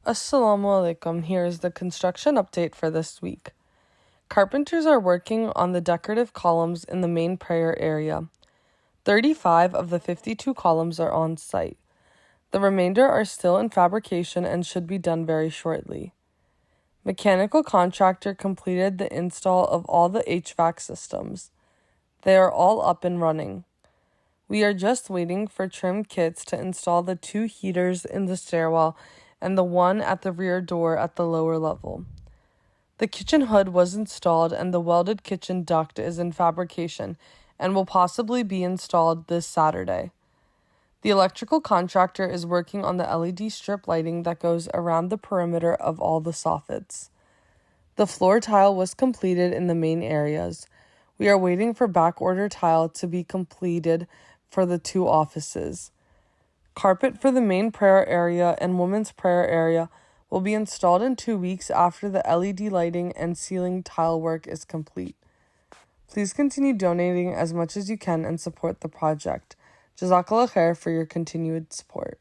Assalamu alaikum. Here is the construction update for this week. Carpenters are working on the decorative columns in the main prayer area. 35 of the 52 columns are on site. The remainder are still in fabrication and should be done very shortly. Mechanical contractor completed the install of all the HVAC systems. They are all up and running. We are just waiting for trim kits to install the 2 heaters in the stairwell and the one at the rear door at the lower level. The kitchen hood was installed and the welded kitchen duct is in fabrication and will possibly be installed this Saturday. The electrical contractor is working on the LED strip lighting that goes around the perimeter of all the soffits. The floor tile was completed in the main areas. We are waiting for backorder tile to be completed for the 2 offices. Carpet for the main prayer area and women's prayer area will be installed in 2 weeks after the LED lighting and ceiling tile work is complete. Please continue donating as much as you can and support the project. Jazakallah khair for your continued support.